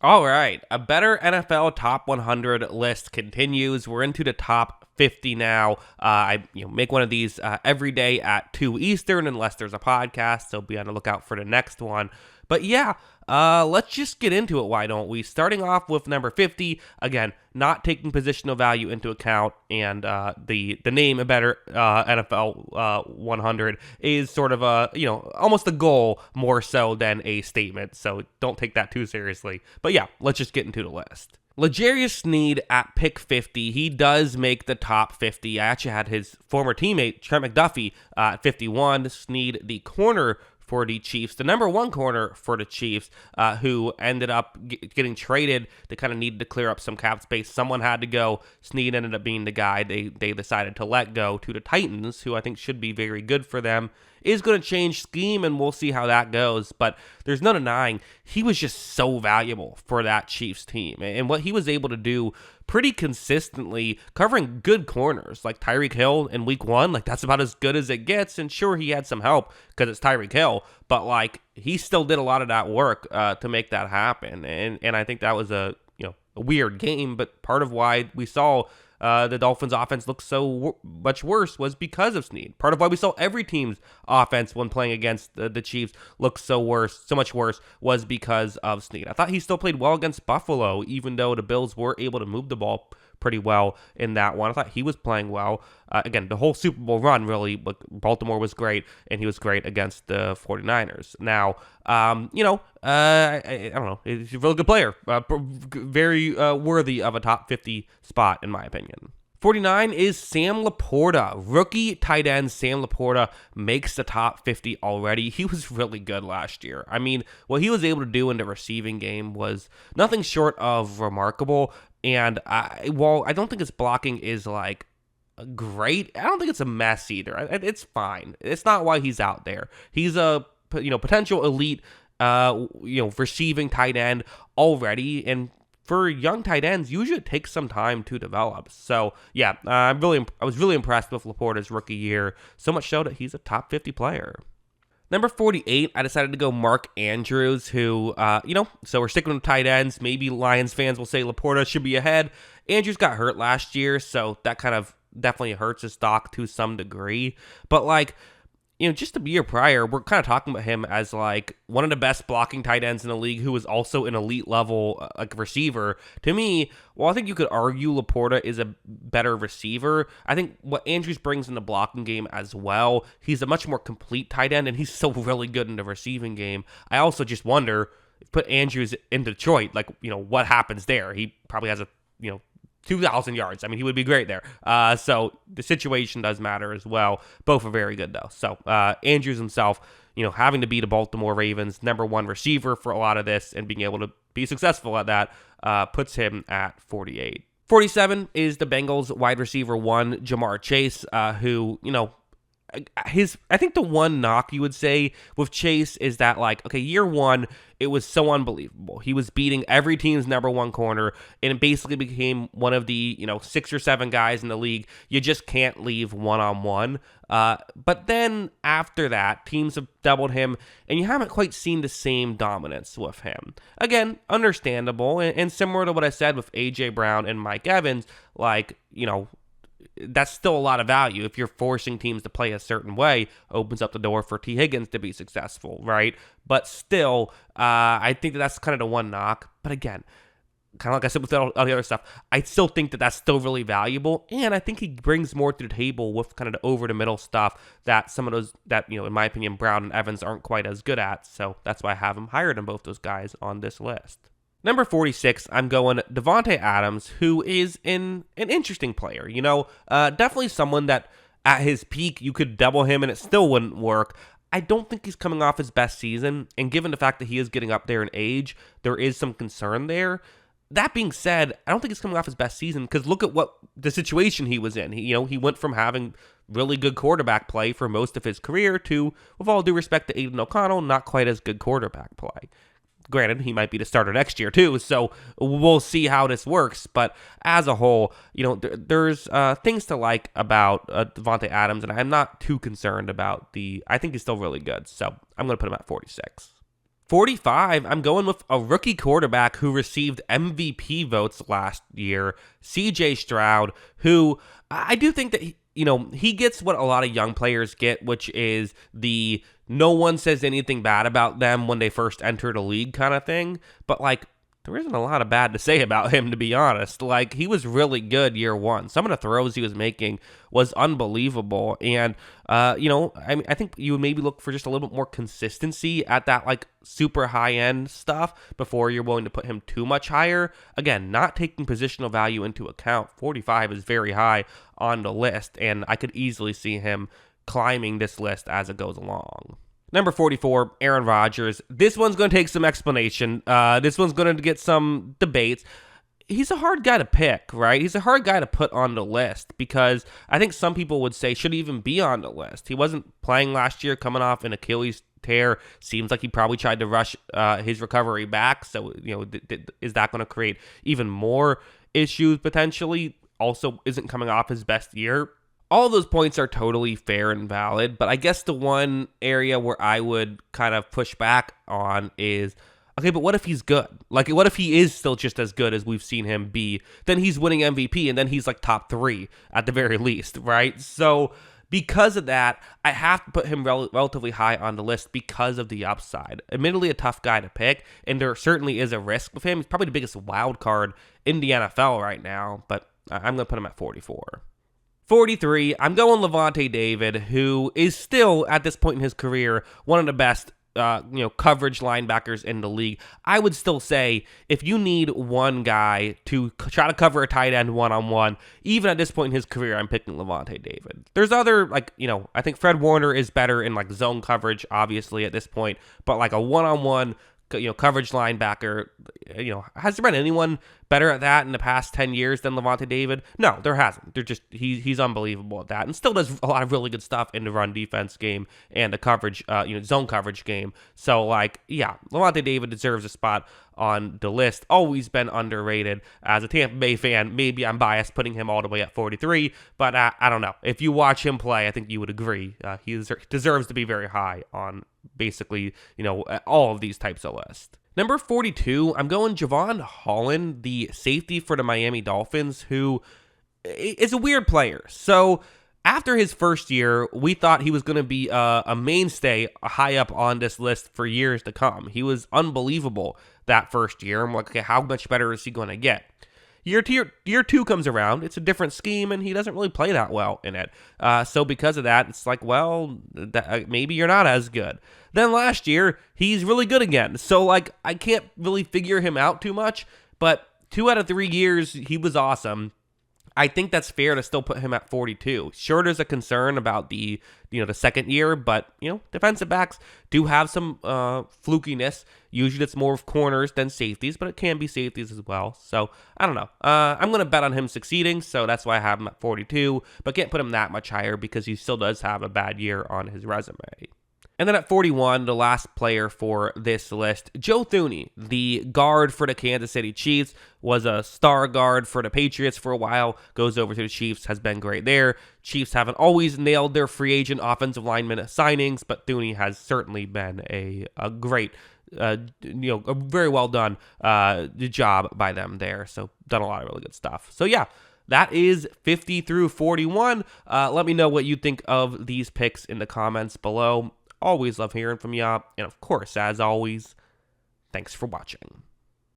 All right, a better NFL top 100 list continues. We're into the top 50 now. I make one of these every day at 2 Eastern, unless there's a podcast, so be on the lookout for the next one. But yeah, let's just get into it, why don't we? Starting off with number 50, again, not taking positional value into account, and the name a better NFL 100 is sort of almost a goal more so than a statement, so don't take that too seriously. But yeah, let's just get into the list. L'Jarius Sneed at pick 50, he does make the top 50. I actually had his former teammate, Trent McDuffie, at 51. Sneed, the corner for the Chiefs, the number one corner for the Chiefs, who ended up getting traded. They kind of needed to clear up some cap space. Someone had to go. Sneed ended up being the guy they decided to let go to the Titans, who I think should be very good for them. Is going to change scheme, and we'll see how that goes. But there's no denying he was just so valuable for that Chiefs team. And what he was able to do pretty consistently, covering good corners like Tyreek Hill in week 1, like that's about as good as it gets. And sure, he had some help because it's Tyreek Hill, but like he still did a lot of that work to make that happen. And I think that was a weird game, but part of why we saw the Dolphins' offense looked so much worse was because of Sneed. Part of why we saw every team's offense when playing against the Chiefs look so much worse, was because of Sneed. I thought he still played well against Buffalo, even though the Bills were able to move the ball pretty well in that one. I thought he was playing well. Again, the whole Super Bowl run, really, Baltimore was great, and he was great against the 49ers. Now, I don't know. He's a really good player. Very worthy of a top 50 spot, in my opinion. 49 is Sam Laporta. Rookie tight end Sam Laporta makes the top 50 already. He was really good last year. I mean, what he was able to do in the receiving game was nothing short of remarkable. And while I don't think his blocking is like great, I don't think it's a mess either. It's fine. It's not why he's out there. He's a potential elite receiving tight end already, and for young tight ends, usually it takes some time to develop. So yeah, I was really impressed with Laporta's rookie year, so much so that he's a top 50 player. Number 48, I decided to go Mark Andrews, who, so we're sticking with tight ends. Maybe Lions fans will say Laporta should be ahead. Andrews got hurt last year, so that kind of definitely hurts his stock to some degree. But just a year prior, we're kind of talking about him as like one of the best blocking tight ends in the league, who was also an elite level receiver. To me, while I think you could argue Laporta is a better receiver, I think what Andrews brings in the blocking game as well, he's a much more complete tight end, and he's so really good in the receiving game. I also just wonder, put Andrews in Detroit, what happens there? He probably has 2,000 yards. I mean, he would be great there. So the situation does matter as well. Both are very good, though. So Andrews himself, having to be the Baltimore Ravens' number one receiver for a lot of this and being able to be successful at that puts him at 48. 47 is the Bengals wide receiver 1, Jamar Chase, who, I think the one knock you would say with Chase is that, year 1, it was so unbelievable. He was beating every team's number 1 corner, and it basically became one of the, 6 or 7 guys in the league you just can't leave one-on-one. But then after that, teams have doubled him, and you haven't quite seen the same dominance with him. Again, understandable, and similar to what I said with A.J. Brown and Mike Evans, that's still a lot of value. If you're forcing teams to play a certain way, opens up the door for T. Higgins to be successful, right? But still, I think that's kind of the one knock. But again, kind of like I said with all the other stuff, I still think that that's still really valuable. And I think he brings more to the table with kind of the over-the-middle stuff that some of those, that, in my opinion, Brown and Evans aren't quite as good at. So that's why I have him higher than both those guys on this list. Number 46, I'm going Davante Adams, who is an interesting player. Definitely someone that at his peak you could double him and it still wouldn't work. I don't think he's coming off his best season, and given the fact that he is getting up there in age, there is some concern there. That being said, I don't think he's coming off his best season, because look at what the situation he was in. He went from having really good quarterback play for most of his career to, with all due respect to Aiden O'Connell, not quite as good quarterback play. Granted, he might be the starter next year too, so we'll see how this works. But as a whole, there's things to like about Davante Adams, and I'm not too concerned about I think he's still really good, so I'm going to put him at 46. 45, I'm going with a rookie quarterback who received MVP votes last year, CJ Stroud, who I do think that, he gets what a lot of young players get, which is the no one says anything bad about them when they first enter the league kind of thing. But, there isn't a lot of bad to say about him, to be honest. He was really good year one. Some of the throws he was making was unbelievable. And, I think you would maybe look for just a little bit more consistency at that, super high-end stuff before you're willing to put him too much higher. Again, not taking positional value into account. 45 is very high on the list, and I could easily see him climbing this list as it goes along. Number 44, Aaron Rodgers. This one's going to take some explanation. This one's going to get some debates. He's a hard guy to pick, right? He's a hard guy to put on the list because I think some people would say should he even be on the list. He wasn't playing last year, coming off an Achilles tear. Seems like he probably tried to rush his recovery back. So, is that going to create even more issues potentially? Also, isn't coming off his best year. All those points are totally fair and valid, but I guess the one area where I would kind of push back on is, okay, but what if he's good? What if he is still just as good as we've seen him be? Then he's winning MVP, and then he's top 3 at the very least, right? So because of that, I have to put him relatively high on the list because of the upside. Admittedly, a tough guy to pick, and there certainly is a risk with him. He's probably the biggest wild card in the NFL right now, but I'm going to put him at 44. 43, I'm going Lavonte David, who is still, at this point in his career, one of the best coverage linebackers in the league. I would still say if you need one guy to try to cover a tight end one-on-one, even at this point in his career, I'm picking Lavonte David. There's other, I think Fred Warner is better in zone coverage, obviously, at this point, but a one-on-one coverage linebacker, has there been anyone better at that in the past 10 years than Lavonte David? No, there hasn't. He's unbelievable at that and still does a lot of really good stuff in the run defense game and the coverage, zone coverage game. So Lavonte David deserves a spot on the list. Always been underrated. As a Tampa Bay fan, maybe I'm biased putting him all the way at 43, but I don't know. If you watch him play, I think you would agree. He deserves to be very high on basically, all of these types of lists. Number 42, I'm going Javon Holland, the safety for the Miami Dolphins, who is a weird player. So after his first year, we thought he was going to be a mainstay high up on this list for years to come. He was unbelievable that first year. I'm like, okay, how much better is he going to get? Year two comes around. It's a different scheme, and he doesn't really play that well in it. So because of that, it's maybe you're not as good. Then last year, he's really good again. So, I can't really figure him out too much, but 2 out of 3 years, he was awesome. I think that's fair to still put him at 42. Sure, there's a concern about the second year, but, defensive backs do have some flukiness. Usually it's more of corners than safeties, but it can be safeties as well. So, I don't know. I'm going to bet on him succeeding, so that's why I have him at 42, but can't put him that much higher because he still does have a bad year on his resume. And then at 41, the last player for this list, Joe Thuney, the guard for the Kansas City Chiefs, was a star guard for the Patriots for a while, goes over to the Chiefs, has been great there. Chiefs haven't always nailed their free agent offensive lineman signings, but Thuney has certainly been a great, a very well done job by them there. So done a lot of really good stuff. So yeah. That is 50 through 41. Let me know what you think of these picks in the comments below. Always love hearing from y'all. And of course, as always, thanks for watching.